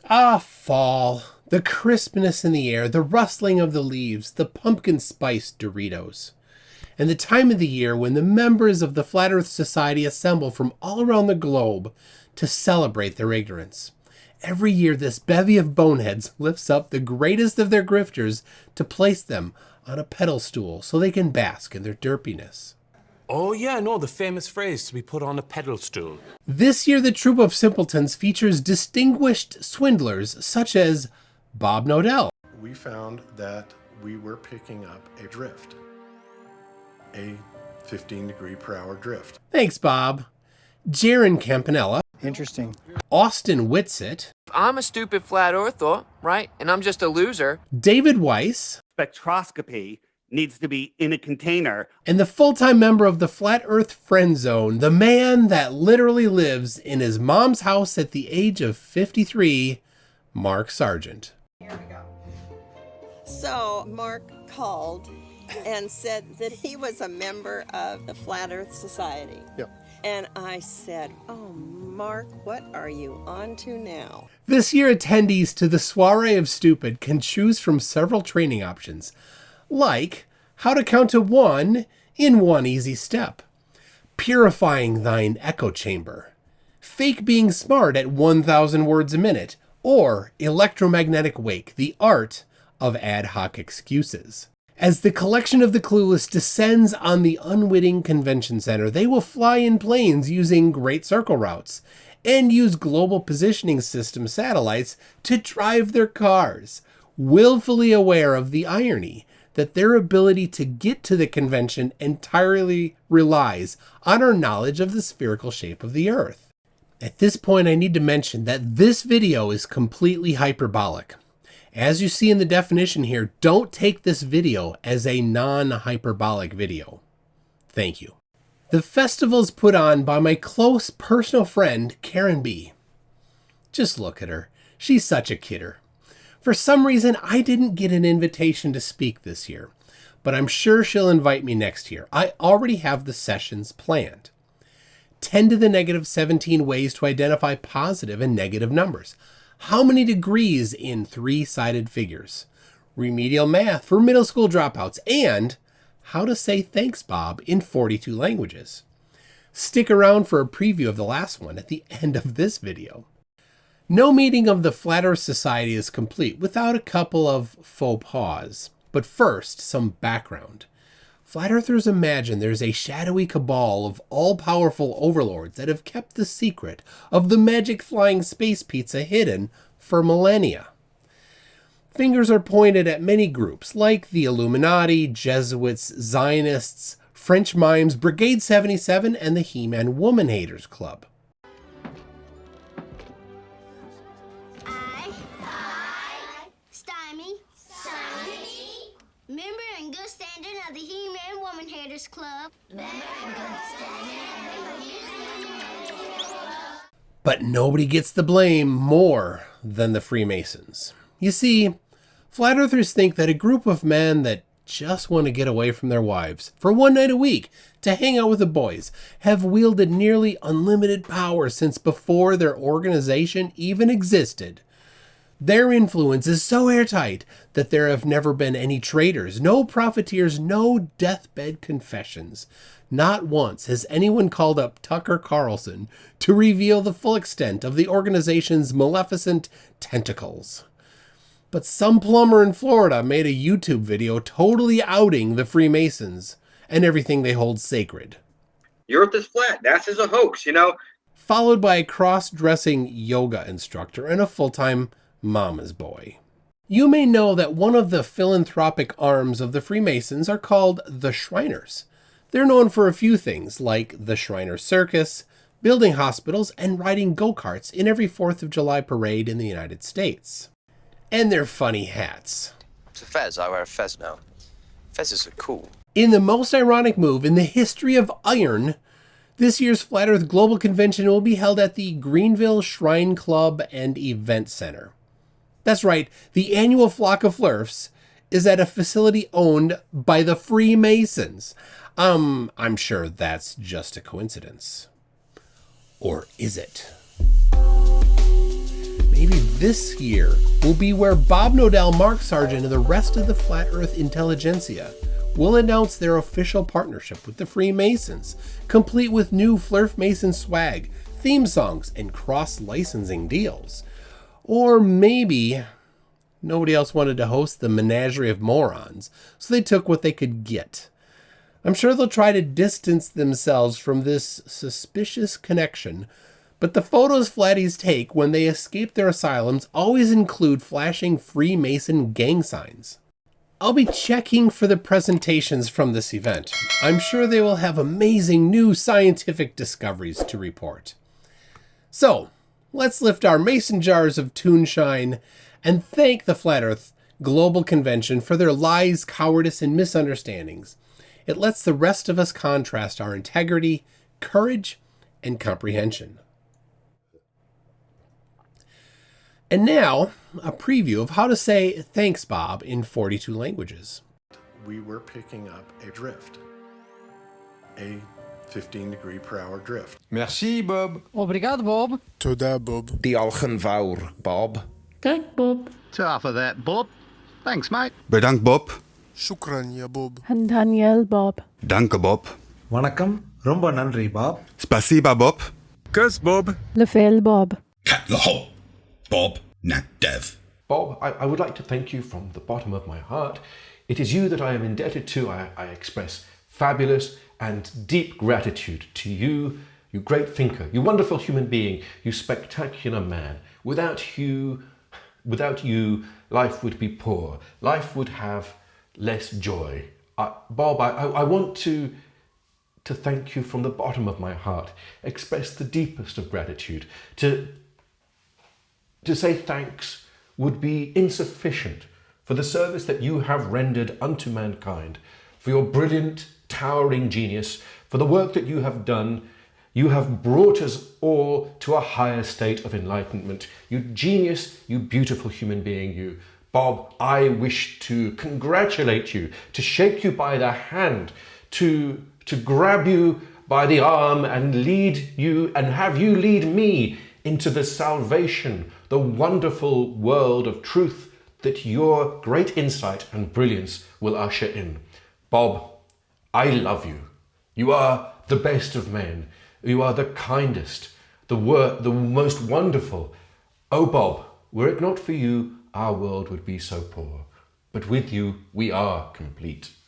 Ah, fall. The crispness in the air, the rustling of the leaves, the pumpkin spice Doritos. And the time of the year when the members of the Flat Earth Society assemble from all around the globe to celebrate their ignorance. Every year, this bevy of boneheads lifts up the greatest of their grifters to place them on a pedestal so they can bask in their derpiness. Oh yeah, no, the famous phrase, to be put on a pedal stool. This year, the troupe of simpletons features distinguished swindlers such as Bob Nodell. We found that we were picking up a drift, a 15-degree-per-hour drift. Thanks, Bob. Jaron Campanella. Interesting. Austin Whitsitt. I'm a stupid flat earther, right? And I'm just a loser. David Weiss. Spectroscopy needs to be in a container. And the full-time member of the Flat Earth Friend Zone, the man that literally lives in his mom's house at the age of 53, Mark Sargent. Here we go. So Mark called and said that he was a member of the Flat Earth Society. Yep. And I said, oh, Mark, what are you on to now? This year, attendees to the Soiree of Stupid can choose from several training options, like how to count to 1 in 1 easy step, purifying thine echo chamber, fake being smart at 1,000 words a minute, or electromagnetic wake, the art of ad hoc excuses. As the collection of the clueless descends on the unwitting convention center, they will fly in planes using Great Circle routes and use global positioning system satellites to drive their cars, willfully aware of the irony that their ability to get to the convention entirely relies on our knowledge of the spherical shape of the Earth. At this point, I need to mention that this video is completely hyperbolic. As you see in the definition here, don't take this video as a non-hyperbolic video. Thank you. The festival is put on by my close personal friend, Karen B. Just look at her. She's such a kidder. For some reason, I didn't get an invitation to speak this year, but I'm sure she'll invite me next year. I already have the sessions planned. 10 to the negative 17 ways to identify positive and negative numbers. How many degrees in 3-sided figures? Remedial math for middle school dropouts, and how to say thanks, Bob, in 42 languages. Stick around for a preview of the last one at the end of this video. No meeting of the Flat Earth Society is complete without a couple of faux pas. But first, some background. Flat Earthers imagine there's a shadowy cabal of all-powerful overlords that have kept the secret of the magic flying space pizza hidden for millennia. Fingers are pointed at many groups like the Illuminati, Jesuits, Zionists, French Mimes, Brigade 77, and the He-Man Woman Haters Club. Member and good standing of the He-Man Woman Haters Club. But nobody gets the blame more than the Freemasons. You see, Flat Earthers think that a group of men that just want to get away from their wives for one night a week to hang out with the boys have wielded nearly unlimited power since before their organization even existed. Their influence is so airtight that there have never been any traitors, no profiteers, no deathbed confessions. Not once has anyone called up Tucker Carlson to reveal the full extent of the organization's maleficent tentacles. But some plumber in Florida made a YouTube video totally outing the Freemasons and everything they hold sacred. The Earth is flat. NASA's a hoax, you know? Followed by a cross-dressing yoga instructor and a full-time mama's boy. You may know that one of the philanthropic arms of the Freemasons are called the Shriners. They're known for a few things like the Shriner Circus, building hospitals, and riding go-karts in every 4th of July parade in the United States. And their funny hats. It's a fez. I wear a fez now. Fezzes are cool. In the most ironic move in the history of iron, this year's Flat Earth Global Convention will be held at the Greenville Shrine Club and Event Center. That's right, the annual Flock of Flurfs is at a facility owned by the Freemasons. I'm sure that's just a coincidence. Or is it? maybe this year will be where Bob Nodell, Mark Sargent, and the rest of the Flat Earth intelligentsia will announce their official partnership with the Freemasons, complete with new Flurf Mason swag, theme songs, and cross-licensing deals. Or maybe nobody else wanted to host the menagerie of morons, so they took what they could get. I'm sure they'll try to distance themselves from this suspicious connection, but the photos flatties take when they escape their asylums always include flashing Freemason gang signs. I'll be checking for the presentations from this event. I'm sure they will have amazing new scientific discoveries to report. So, let's lift our mason jars of toonshine and thank the Flat Earth Global Convention for their lies, cowardice, and misunderstandings. It lets the rest of us contrast our integrity, courage, and comprehension. And now, a preview of how to say thanks, Bob, in 42 languages. We were picking up a drift, a 15 per hour drift. Merci, Bob. Obrigado, Bob. Toda, Bob. Diolch yn fawr, Bob. Thank Bob. Ta for that, Bob. Thanks, mate. Bedankt, Bob. Shukran, ya Bob. And Daniel, Bob. Danke, Bob. Vanakkam. Romba nandri, Bob. Spasiba, Bob. Kus, Bob. Lefel, Bob. Cat the hole. Bob, not Dev. Bob, I would like to thank you from the bottom of my heart. It is you that I am indebted to. I express fabulous and deep gratitude to you, you great thinker, you wonderful human being, you spectacular man. Without you, life would be poor. Life would have less joy. Bob, I want to thank you from the bottom of my heart, express the deepest of gratitude. To say thanks would be insufficient for the service that you have rendered unto mankind, for your brilliant, towering genius, for the work that you have done. You have brought us all to a higher state of enlightenment. You genius, you beautiful human being, you. Bob, I wish to congratulate you, to shake you by the hand, to grab you by the arm and lead you and have you lead me into the salvation, the wonderful world of truth that your great insight and brilliance will usher in. Bob, I love you. You are the best of men. You are the kindest, the most wonderful. Oh, Bob, were it not for you, our world would be so poor. But with you, we are complete.